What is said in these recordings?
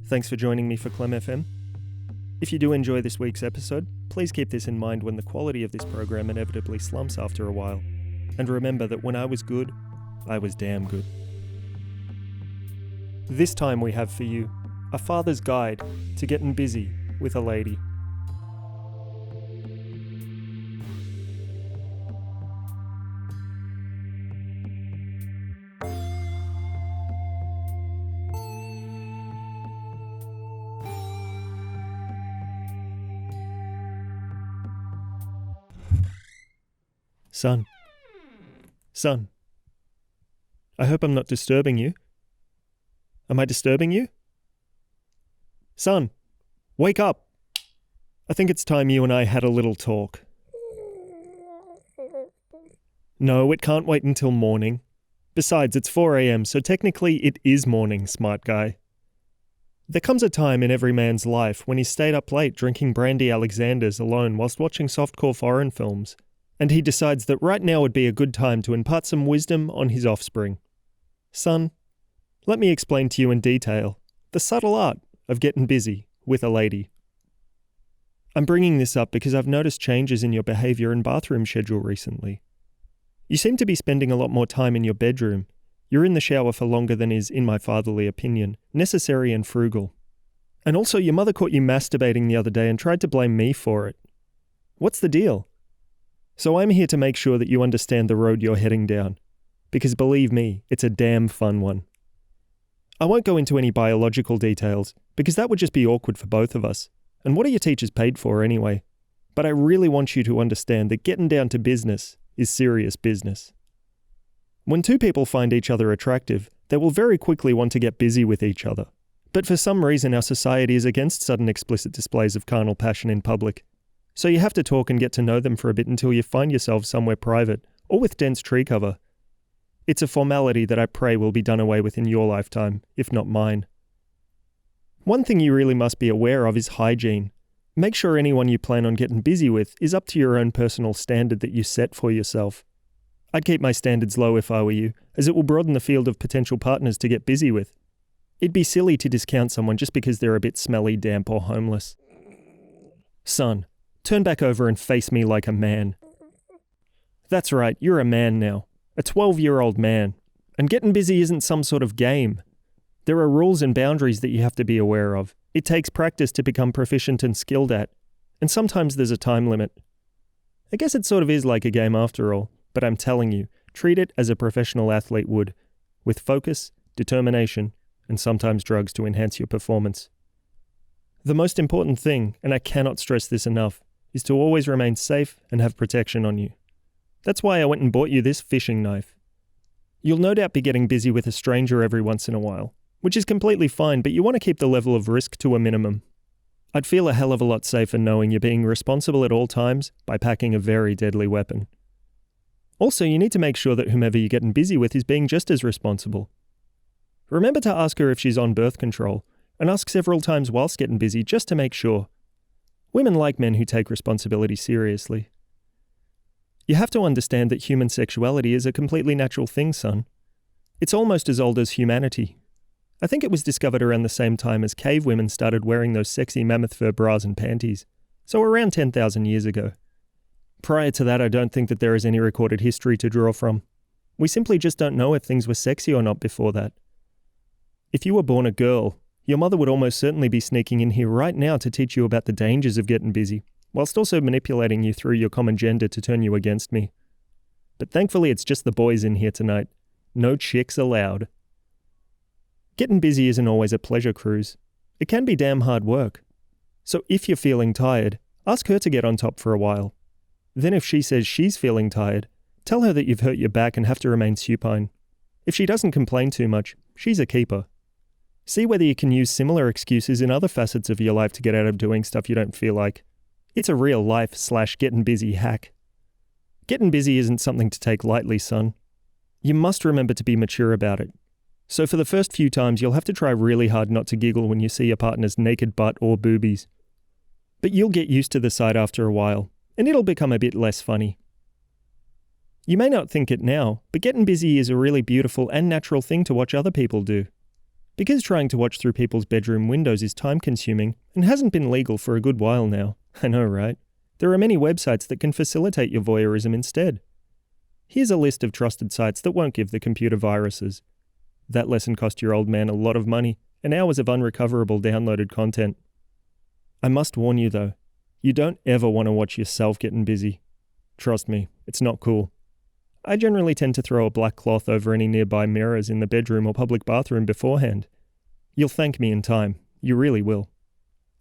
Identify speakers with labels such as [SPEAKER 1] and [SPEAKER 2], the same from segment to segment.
[SPEAKER 1] Thanks for joining me for ClemFM. If you do enjoy this week's episode, please keep this in mind when the quality of this program inevitably slumps after a while. And remember that when I was good, I was damn good. This time we have for you a father's guide to getting busy with a lady. Son, I hope I'm not disturbing you. Am I disturbing you? Son, wake up! I think it's time you and I had a little talk. No, it can't wait until morning. Besides, it's 4 a.m, so technically it is morning, smart guy. There comes a time in every man's life when he stayed up late drinking brandy Alexanders alone whilst watching softcore foreign films, and he decides that right now would be a good time to impart some wisdom on his offspring. Son, let me explain to you in detail the subtle art of getting busy with a lady. I'm bringing this up because I've noticed changes in your behaviour and bathroom schedule recently. You seem to be spending a lot more time in your bedroom. You're in the shower for longer than is, in my fatherly opinion, necessary and frugal. And also your mother caught you masturbating the other day and tried to blame me for it. What's the deal? So I'm here to make sure that you understand the road you're heading down. Because believe me, it's a damn fun one. I won't go into any biological details, because that would just be awkward for both of us. And what are your teachers paid for anyway? But I really want you to understand that getting down to business is serious business. When two people find each other attractive, they will very quickly want to get busy with each other. But for some reason our society is against sudden explicit displays of carnal passion in public. So you have to talk and get to know them for a bit until you find yourself somewhere private, or with dense tree cover. It's a formality that I pray will be done away with in your lifetime, if not mine. One thing you really must be aware of is hygiene. Make sure anyone you plan on getting busy with is up to your own personal standard that you set for yourself. I'd keep my standards low if I were you, as it will broaden the field of potential partners to get busy with. It'd be silly to discount someone just because they're a bit smelly, damp, or homeless. Son, turn back over and face me like a man. That's right, you're a man now. A 12-year-old man. And getting busy isn't some sort of game. There are rules and boundaries that you have to be aware of. It takes practice to become proficient and skilled at. And sometimes there's a time limit. I guess it sort of is like a game after all. But I'm telling you, treat it as a professional athlete would. With focus, determination, and sometimes drugs to enhance your performance. The most important thing, and I cannot stress this enough, is to always remain safe and have protection on you. That's why I went and bought you this fishing knife. You'll no doubt be getting busy with a stranger every once in a while, which is completely fine, but you want to keep the level of risk to a minimum. I'd feel a hell of a lot safer knowing you're being responsible at all times by packing a very deadly weapon. Also, you need to make sure that whomever you're getting busy with is being just as responsible. Remember to ask her if she's on birth control, and ask several times whilst getting busy just to make sure. Women like men who take responsibility seriously. You have to understand that human sexuality is a completely natural thing, son. It's almost as old as humanity. I think it was discovered around the same time as cave women started wearing those sexy mammoth fur bras and panties, so around 10,000 years ago. Prior to that, I don't think that there is any recorded history to draw from. We simply just don't know if things were sexy or not before that. If you were born a girl, your mother would almost certainly be sneaking in here right now to teach you about the dangers of getting busy, whilst also manipulating you through your common gender to turn you against me. But thankfully it's just the boys in here tonight. No chicks allowed. Getting busy isn't always a pleasure cruise. It can be damn hard work. So if you're feeling tired, ask her to get on top for a while. Then if she says she's feeling tired, tell her that you've hurt your back and have to remain supine. If she doesn't complain too much, she's a keeper. See whether you can use similar excuses in other facets of your life to get out of doing stuff you don't feel like. It's a real life/getting busy hack. Getting busy isn't something to take lightly, son. You must remember to be mature about it. So for the first few times, you'll have to try really hard not to giggle when you see your partner's naked butt or boobies. But you'll get used to the sight after a while, and it'll become a bit less funny. You may not think it now, but getting busy is a really beautiful and natural thing to watch other people do. Because trying to watch through people's bedroom windows is time-consuming and hasn't been legal for a good while now. I know, right? There are many websites that can facilitate your voyeurism instead. Here's a list of trusted sites that won't give the computer viruses. That lesson cost your old man a lot of money and hours of unrecoverable downloaded content. I must warn you though, you don't ever want to watch yourself getting busy. Trust me, it's not cool. I generally tend to throw a black cloth over any nearby mirrors in the bedroom or public bathroom beforehand. You'll thank me in time, you really will.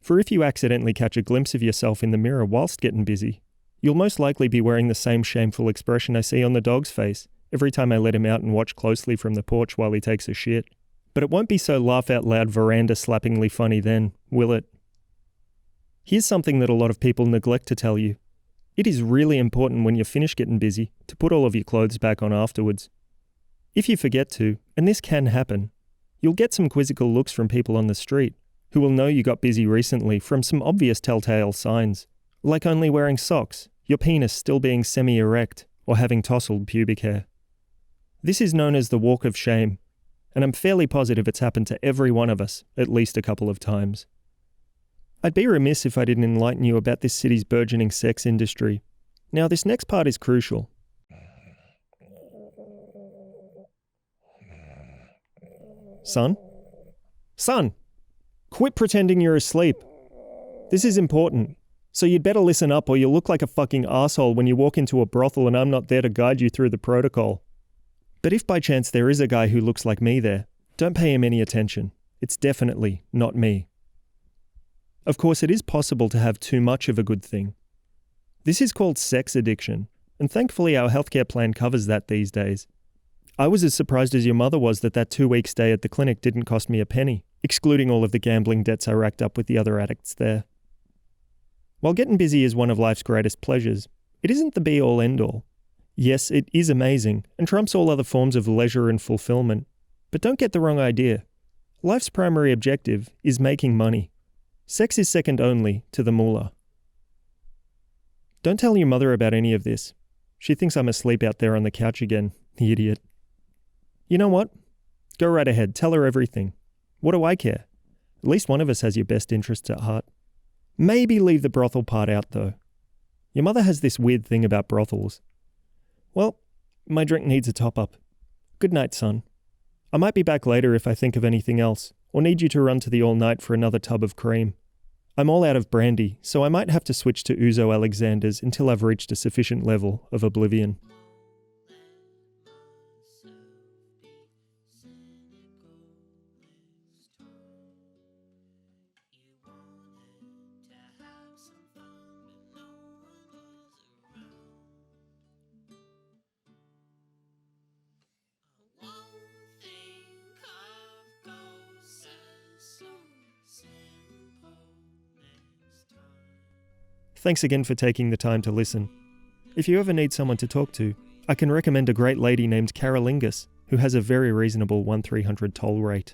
[SPEAKER 1] For if you accidentally catch a glimpse of yourself in the mirror whilst getting busy, you'll most likely be wearing the same shameful expression I see on the dog's face every time I let him out and watch closely from the porch while he takes a shit. But it won't be so laugh-out-loud veranda-slappingly funny then, will it? Here's something that a lot of people neglect to tell you. It is really important when you're finished getting busy to put all of your clothes back on afterwards. If you forget to, and this can happen, you'll get some quizzical looks from people on the street who will know you got busy recently from some obvious telltale signs, like only wearing socks, your penis still being semi-erect, or having tousled pubic hair. This is known as the walk of shame, and I'm fairly positive it's happened to every one of us at least a couple of times. I'd be remiss if I didn't enlighten you about this city's burgeoning sex industry. Now, this next part is crucial. Son? Son! Quit pretending you're asleep. This is important. So you'd better listen up or you'll look like a fucking asshole when you walk into a brothel and I'm not there to guide you through the protocol. But if by chance there is a guy who looks like me there, don't pay him any attention. It's definitely not me. Of course, it is possible to have too much of a good thing. This is called sex addiction, and thankfully our healthcare plan covers that these days. I was as surprised as your mother was that 2-week stay at the clinic didn't cost me a penny, excluding all of the gambling debts I racked up with the other addicts there. While getting busy is one of life's greatest pleasures, it isn't the be-all end-all. Yes, it is amazing, and trumps all other forms of leisure and fulfillment. But don't get the wrong idea. Life's primary objective is making money. Sex is second only to the moolah. Don't tell your mother about any of this. She thinks I'm asleep out there on the couch again, the idiot. You know what? Go right ahead, tell her everything. What do I care? At least one of us has your best interests at heart. Maybe leave the brothel part out though. Your mother has this weird thing about brothels. Well, my drink needs a top-up. Good night, son. I might be back later if I think of anything else, or need you to run to the all-night for another tub of cream. I'm all out of brandy, so I might have to switch to Ouzo Alexander's until I've reached a sufficient level of oblivion. Thanks again for taking the time to listen. If you ever need someone to talk to, I can recommend a great lady named Carolingus, who has a very reasonable 1-300 toll rate.